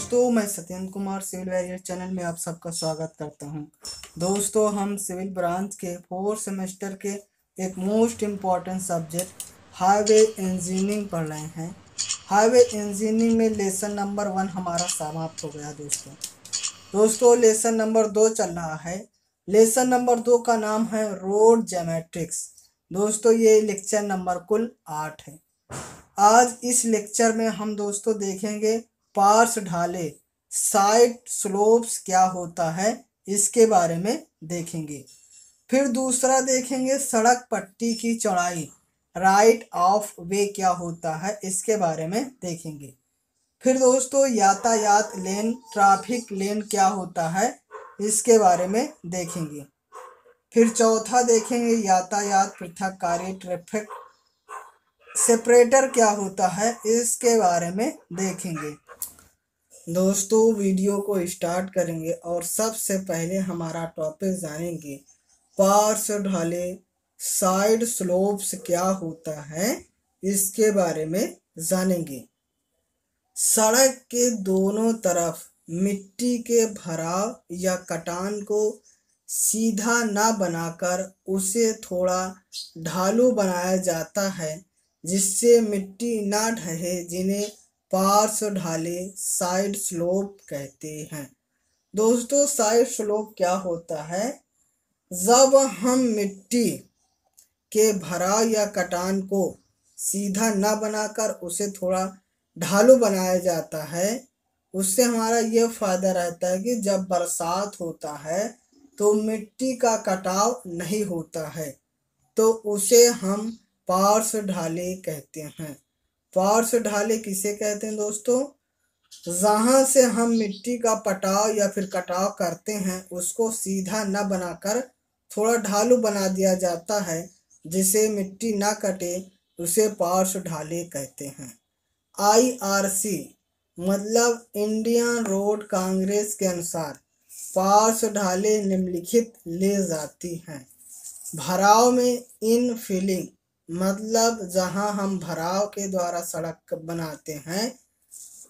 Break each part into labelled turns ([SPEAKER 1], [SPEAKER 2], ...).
[SPEAKER 1] दोस्तों, मैं Satyendra Kumar civil warrior channel में आप सबका स्वागत करता हूं। दोस्तों, हम सिविल ब्रांच के 4th सेमेस्टर के एक most important subject highway engineering पढ़ रहे हैं। हाईवे इंजीनियरिंग में लेसन नंबर 1 हमारा समाप्त हो गया। दोस्तों लेसन नंबर 2 चल रहा है। लेसन नंबर 2 का नाम है रोड ज्योमेट्रिक्स। दोस्तों ये लेक्चर नंबर कुल 8 है। आज इस लेक्चर में हम दोस्तों देखेंगे पार्श्व ढाले, साइड स्लोप्स क्या होता है इसके बारे में देखेंगे। फिर दूसरा देखेंगे सड़क पट्टी की चौड़ाई, राइट ऑफ वे क्या होता है इसके बारे में देखेंगे। फिर दोस्तों यातायात लेन, ट्रैफिक लेन क्या होता है इसके बारे में देखेंगे। फिर चौथा देखेंगे यातायात पृथककारी, ट्रैफिक सेपरेटर क्या होता है इसके बारे में देखेंगे। दोस्तों वीडियो को स्टार्ट करेंगे और सबसे पहले हमारा टॉपिक जानेंगे पार्श्व ढाले, साइड स्लोप्स क्या होता है इसके बारे में जानेंगे। सड़क के दोनों तरफ मिट्टी के भराव या कटान को सीधा ना बनाकर उसे थोड़ा ढालू बनाया जाता है जिससे मिट्टी ना ढहे, जिन्हें पार्श्व ढाले, साइड स्लोप कहते हैं। दोस्तों साइड स्लोप क्या होता है? जब हम मिट्टी के भराव या कटान को सीधा न बनाकर उसे थोड़ा ढालू बनाया जाता है, उससे हमारा ये फायदा रहता है कि जब बरसात होता है तो मिट्टी का कटाव नहीं होता है, तो उसे हम पार्श्व ढाले कहते हैं। पार्श्व ढाले किसे कहते हैं दोस्तों? जहाँ से हम मिट्टी का पटाव या फिर कटाव करते हैं उसको सीधा न बनाकर थोड़ा ढालू बना दिया जाता है जिसे मिट्टी ना कटे, उसे पार्श्व ढाले कहते हैं। IRC मतलब इंडियन रोड कांग्रेस के अनुसार पार्श्व ढाले निम्नलिखित ले जाती हैं। भराव में इनफिलिंग मतलब जहां हम भराव के द्वारा सड़क बनाते हैं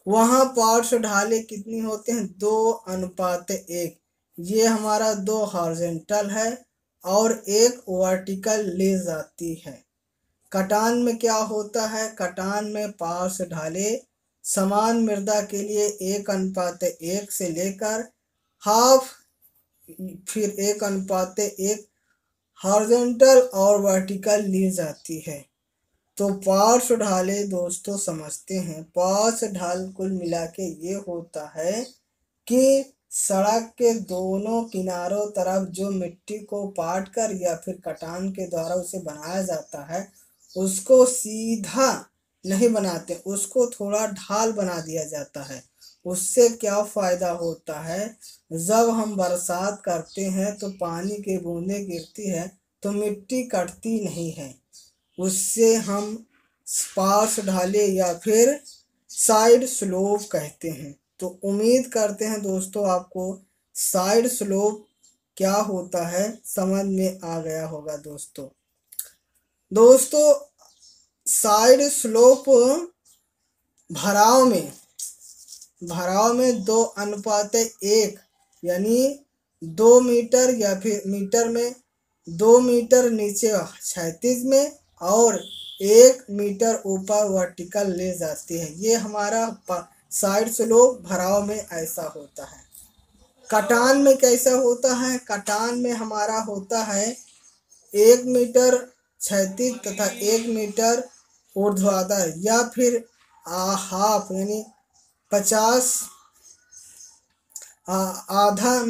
[SPEAKER 1] वहां पार्श्व ढाले कितनी होते हैं? 2:1। ये हमारा 2 हॉरिजॉन्टल है और 1 वर्टिकल ले जाती है। कटान में क्या होता है? कटान में पार्श्व ढाले समान मृदा के लिए 1:1 से लेकर हाफ, फिर 1:1 हॉरिजॉन्टल और वर्टिकल ली जाती है। तो पार्श्व ढाले दोस्तों समझते हैं, पार्श्व ढाल कुल मिला के ये होता है कि सड़क के दोनों किनारों तरफ जो मिट्टी को पाट कर या फिर कटान के द्वारा उसे बनाया जाता है उसको सीधा नहीं बनाते, उसको थोड़ा ढाल बना दिया जाता है। उससे क्या फायदा होता है? जब हम बरसात करते हैं तो पानी की बूंदें गिरती है तो मिट्टी कटती नहीं है, उससे हम पार्श्व ढाले या फिर साइड स्लोप कहते हैं। तो उम्मीद करते हैं दोस्तों आपको साइड स्लोप क्या होता है समझ में आ गया होगा। दोस्तों साइड स्लोप भराव में 2:1 यानी 2 मीटर या फिर मीटर में 2 मीटर नीचे क्षैतिज में और 1 मीटर ऊपर वर्टिकल ले जाती है। ये हमारा साइड स्लोप भराव में ऐसा होता है। कटान में कैसा होता है? कटान में हमारा होता है 1 मीटर क्षैतिज तथा 1 मीटर ऊर्ध्वाधर या फिर हाफ यानी 50 आधा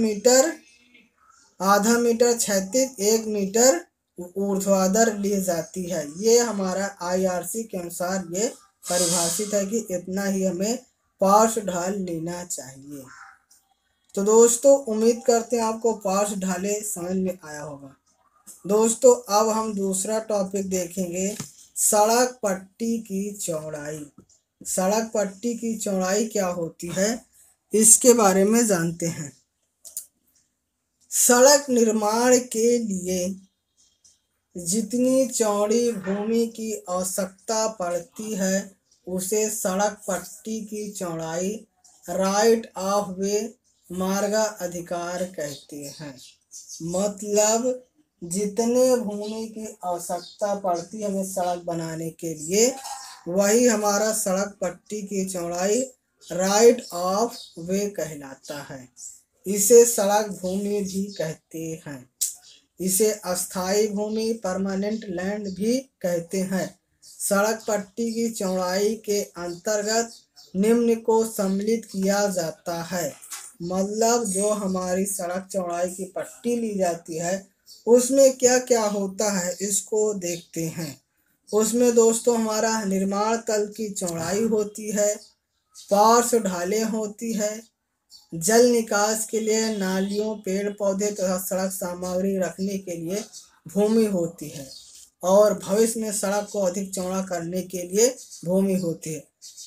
[SPEAKER 1] मीटर क्षैतिज, 1 मीटर ऊर्ध्वाधर ली जाती है। ये हमारा IRC के अनुसार ये परिभाषित है कि इतना ही हमें पार्श्व ढाल लेना चाहिए। तो दोस्तों उम्मीद करते हैं आपको पार्श्व ढाले समझ में आया होगा। दोस्तों अब हम दूसरा टॉपिक देखेंगे सड़क पट्टी की चौड़ाई। सड़क पट्टी की चौड़ाई क्या होती है इसके बारे में जानते हैं। सड़क निर्माण के लिए जितनी चौड़ी भूमि की आवश्यकता पड़ती है उसे सड़क पट्टी की चौड़ाई राइट ऑफ वे मार्गाधिकार कहते हैं। मतलब जितने भूमि की आवश्यकता पड़ती है हमें सड़क बनाने के लिए, वही हमारा सड़क पट्टी की चौड़ाई राइट ऑफ वे कहलाता है। इसे सड़क भूमि भी कहते हैं। इसे अस्थाई भूमि परमानेंट लैंड भी कहते हैं। सड़क पट्टी की चौड़ाई के अंतर्गत निम्न को सम्मिलित किया जाता है। मतलब जो हमारी सड़क चौड़ाई की पट्टी ली जाती है उसमें क्या क्या होता है इसको देखते हैं। उसमें दोस्तों हमारा निर्माण तल की चौड़ाई होती है, पार्श्व ढालें होती है, जल निकास के लिए नालियों, पेड़ पौधे तथा सड़क सामग्री रखने के लिए भूमि होती है, और भविष्य में सड़क को अधिक चौड़ा करने के लिए भूमि होती है।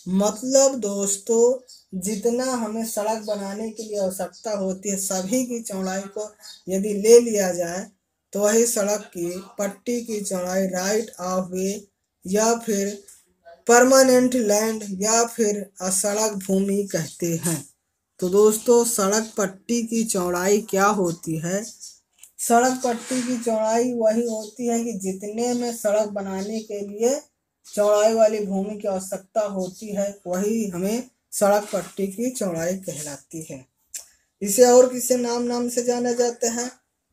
[SPEAKER 1] मतलब दोस्तों जितना हमें सड़क बनाने के लिए आवश्यकता होती है सभी की चौड़ाई को यदि ले लिया जाए तो वही सड़क की पट्टी की चौड़ाई राइट ऑफ वे या फिर परमानेंट लैंड या फिर असड़क भूमि कहते हैं। तो दोस्तों सड़क पट्टी की चौड़ाई क्या होती है? सड़क पट्टी की चौड़ाई वही होती है कि जितने में सड़क बनाने के लिए चौड़ाई वाली भूमि की आवश्यकता होती है वही हमें सड़क पट्टी की चौड़ाई कहलाती है। इसे और किसे नाम से जाना जाता है?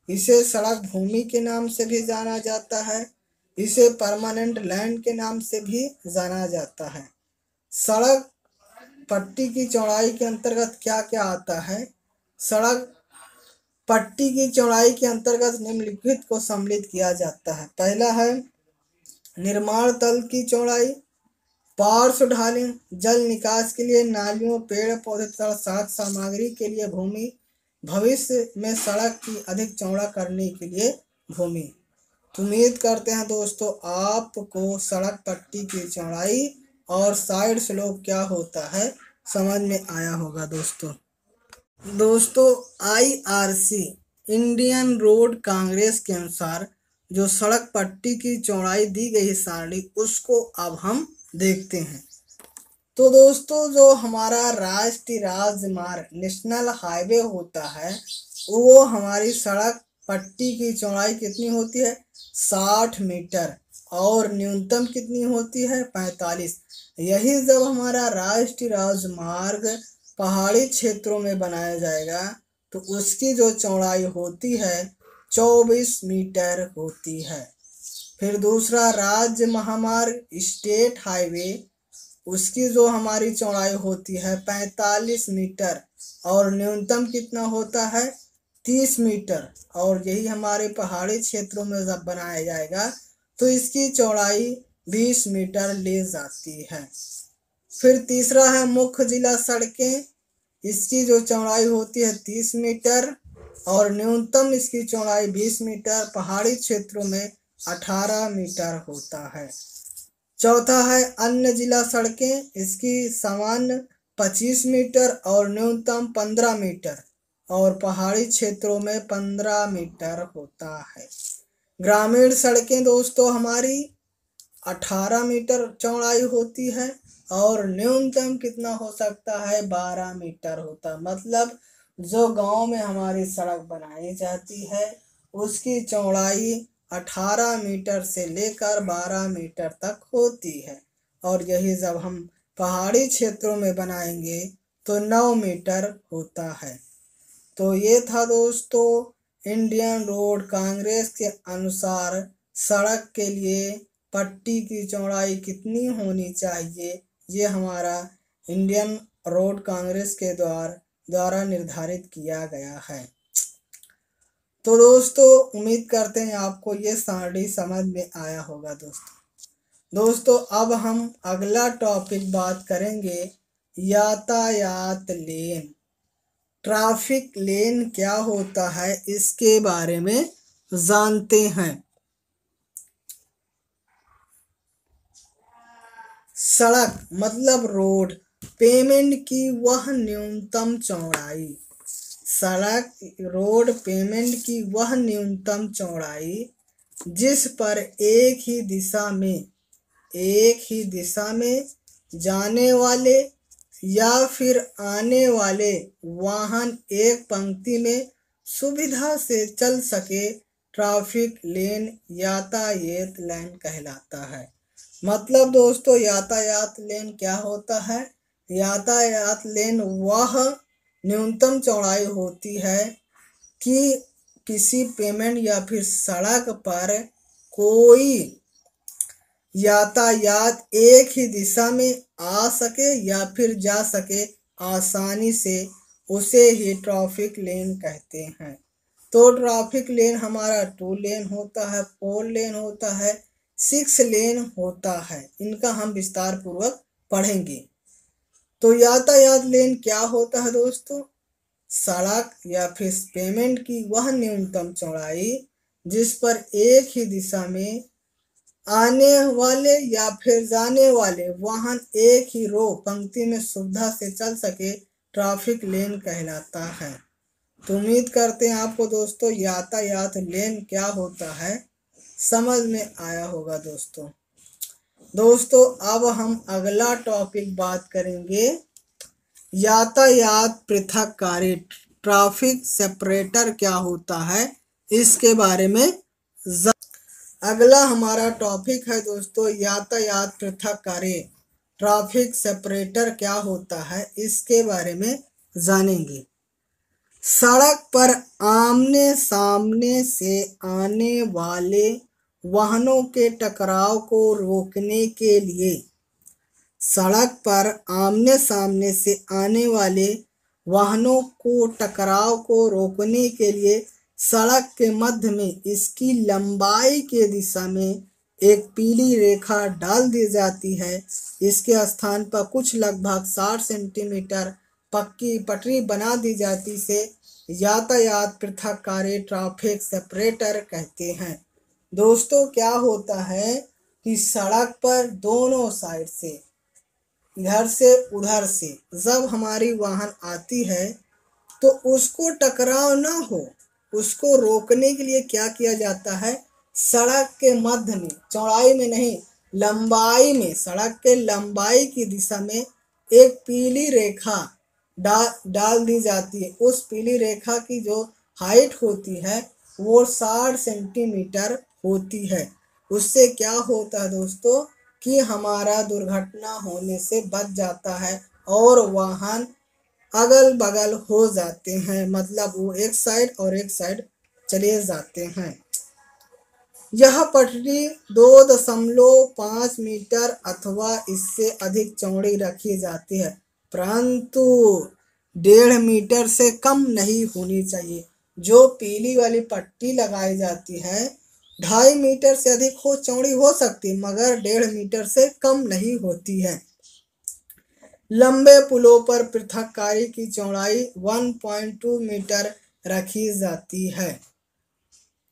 [SPEAKER 1] इसे सड़क भूमि के नाम से भी जाना जाता है। इसे परमानेंट लैंड के नाम से भी जाना जाता है। सड़क पट्टी की चौड़ाई के अंतर्गत क्या क्या आता है? सड़क पट्टी की चौड़ाई के अंतर्गत निम्नलिखित को सम्मिलित किया जाता है। पहला है निर्माण तल की चौड़ाई, पार्श्व ढालें, जल निकास के लिए नालियों, पेड़ पौधे तथा सड़क सामग्री के लिए भूमि, भविष्य में सड़क की अधिक चौड़ा करने के लिए भूमि। उम्मीद करते हैं दोस्तों आपको सड़क पट्टी की चौड़ाई और साइड स्लोप क्या होता है समझ में आया होगा। दोस्तों IRC इंडियन रोड कांग्रेस के अनुसार जो सड़क पट्टी की चौड़ाई दी गई है सारणी उसको अब हम देखते हैं। तो दोस्तों जो हमारा राष्ट्रीय राजमार्ग नेशनल हाईवे होता है वो हमारी सड़क पट्टी की चौड़ाई कितनी होती है? 60 मीटर और न्यूनतम कितनी होती है? 45। यही जब हमारा राष्ट्रीय राजमार्ग पहाड़ी क्षेत्रों में बनाया जाएगा तो उसकी जो चौड़ाई होती है 24 मीटर होती है। फिर दूसरा राज्य महामार्ग स्टेट हाईवे, उसकी जो हमारी चौड़ाई होती है 45 मीटर और न्यूनतम कितना होता है? 30 मीटर। और यही हमारे पहाड़ी क्षेत्रों में जब बनाया जाएगा तो इसकी चौड़ाई 20 मीटर ले जाती है। फिर तीसरा है मुख्य जिला सड़कें, इसकी जो चौड़ाई होती है 30 मीटर और न्यूनतम इसकी चौड़ाई 20 मीटर, पहाड़ी क्षेत्रों में 18 मीटर होता है। चौथा है अन्य जिला सड़कें, इसकी सामान्य 25 मीटर और न्यूनतम 15 मीटर और पहाड़ी क्षेत्रों में 15 मीटर होता है। ग्रामीण सड़कें दोस्तों हमारी 18 मीटर चौड़ाई होती है और न्यूनतम कितना हो सकता है? 12 मीटर होता है। मतलब जो गांव में हमारी सड़क बनाई जाती है उसकी चौड़ाई 18 मीटर से लेकर 12 मीटर तक होती है, और यही जब हम पहाड़ी क्षेत्रों में बनाएंगे तो 9 मीटर होता है। तो ये था दोस्तों इंडियन रोड कांग्रेस के अनुसार सड़क के लिए पट्टी की चौड़ाई कितनी होनी चाहिए, ये हमारा इंडियन रोड कांग्रेस के द्वारा निर्धारित किया गया है। तो दोस्तों उम्मीद करते हैं आपको ये सारणी समझ में आया होगा। दोस्तों अब हम अगला टॉपिक बात करेंगे यातायात लेन। ट्रैफिक लेन क्या होता है इसके बारे में जानते हैं। सड़क मतलब रोड, पेमेंट की वह न्यूनतम चौड़ाई। सड़क रोड पेमेंट की वह न्यूनतम चौड़ाई जिस पर एक ही दिशा में जाने वाले या फिर आने वाले वाहन एक पंक्ति में सुविधा से चल सके ट्रैफिक लेन यातायात लेन कहलाता है। मतलब दोस्तों यातायात लेन क्या होता है? यातायात लेन वह न्यूनतम चौड़ाई होती है कि किसी पेमेंट या फिर सड़क पर कोई यातायात एक ही दिशा में आ सके या फिर जा सके आसानी से, उसे ही ट्रैफिक लेन कहते हैं। तो ट्रैफिक लेन हमारा 2 लेन होता है, 4 लेन होता है, 6 लेन होता है। इनका हम विस्तार पूर्वक पढ़ेंगे। तो यातायात लेन क्या होता है दोस्तों? सड़क या फिर पेमेंट की वह न्यूनतम चौड़ाई जिस पर एक ही दिशा में आने वाले या फिर जाने वाले वाहन एक ही रो पंक्ति में सुविधा से चल सके ट्रैफिक लेन कहलाता है। तो उम्मीद करते हैं आपको दोस्तों यातायात लेन क्या होता है समझ में आया होगा दोस्तों। अब हम अगला टॉपिक बात करेंगे यातायात पृथककारी, ट्रैफिक सेपरेटर क्या होता है इसके बारे में। अगला हमारा टॉपिक है दोस्तों यातायात पृथककारी, ट्रैफिक सेपरेटर क्या होता है इसके बारे में जानेंगे। सड़क पर आमने सामने से आने वाले वाहनों के टकराव को रोकने के लिए, सड़क पर आमने सामने से आने वाले वाहनों को टकराव को रोकने के लिए सड़क के मध्य में इसकी लंबाई के दिशा में एक पीली रेखा डाल दी जाती है। इसके स्थान पर कुछ लगभग 60 सेंटीमीटर पक्की पटरी बना दी जाती से यातायात पृथककारी ट्रैफिक सेपरेटर कहते हैं। दोस्तों क्या होता है कि सड़क पर दोनों साइड से, इधर से उधर से जब हमारी वाहन आती है तो उसको टकराव ना हो, उसको रोकने के लिए क्या किया जाता है, सड़क के मध्य में, चौड़ाई में नहीं लंबाई में, सड़क के लंबाई की दिशा में एक पीली रेखा डाल दी जाती है। उस पीली रेखा की जो हाइट होती है वो 60 सेंटीमीटर होती है। उससे क्या होता है दोस्तों कि हमारा दुर्घटना होने से बच जाता है और वाहन अगल बगल हो जाते हैं, मतलब वो एक साइड और एक साइड चले जाते हैं। यह पटरी 2.5 मीटर अथवा इससे अधिक चौड़ी रखी जाती है, परंतु 1.5 मीटर से कम नहीं होनी चाहिए। जो पीली वाली पट्टी लगाई जाती है 2.5 मीटर से अधिक चौड़ी हो सकती है, मगर 1.5 मीटर से कम नहीं होती है। लंबे पुलों पर पृथककारी की चौड़ाई 1.2 मीटर रखी जाती है।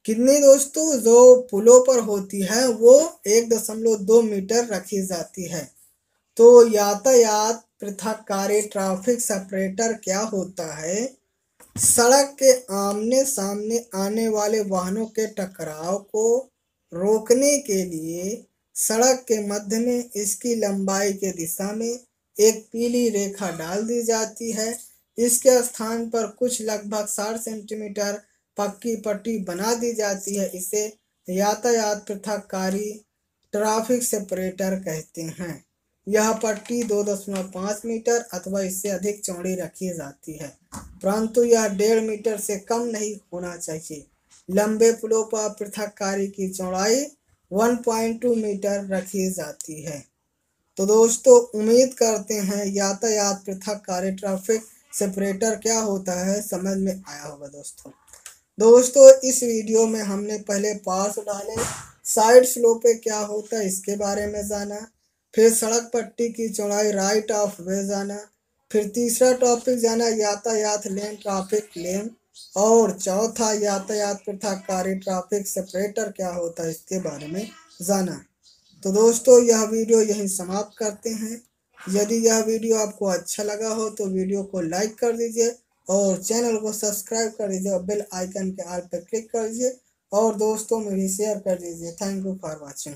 [SPEAKER 1] कितनी दोस्तों? जो पुलों पर होती है वो 1.2 मीटर रखी जाती है। तो यातायात पृथककारी ट्रैफिक सेपरेटर क्या होता है? सड़क के आमने सामने आने वाले वाहनों के टकराव को रोकने के लिए सड़क के मध्य में इसकी लंबाई के दिशा में एक पीली रेखा डाल दी जाती है। इसके स्थान पर कुछ लगभग 60 सेंटीमीटर पक्की पट्टी बना दी जाती है। इसे यातायात पृथककारी ट्रैफिक सेपरेटर कहते हैं। यह पट्टी 2.5 मीटर अथवा इससे अधिक चौड़ी रखी जाती है, परंतु यह 1.5 मीटर से कम नहीं होना चाहिए। लंबे पुलों पर पृथककारी की चौड़ाई 1.2 मीटर रखी जाती है। तो दोस्तों उम्मीद करते हैं यातायात पृथककारी ट्रैफिक सेपरेटर क्या होता है समझ में आया होगा दोस्तों इस वीडियो में हमने पहले पार्ट्स डाले, साइड स्लो पे क्या होता है इसके बारे में जाना, फिर सड़क पट्टी की चौड़ाई राइट ऑफ वे जाना, फिर तीसरा टॉपिक जाना यातायात लेन ट्रैफिक लेन, और चौथा यातायात पृथककारी ट्रैफिक सेपरेटर क्या होता है इसके बारे में जाना। तो दोस्तों यह वीडियो यहीं समाप्त करते हैं। यदि यह वीडियो आपको अच्छा लगा हो तो वीडियो को लाइक कर दीजिए और चैनल को सब्सक्राइब कर दीजिए और बेल आइकन के ऑल पर क्लिक कर दीजिए और दोस्तों में भी शेयर कर दीजिए। Thank you for watching.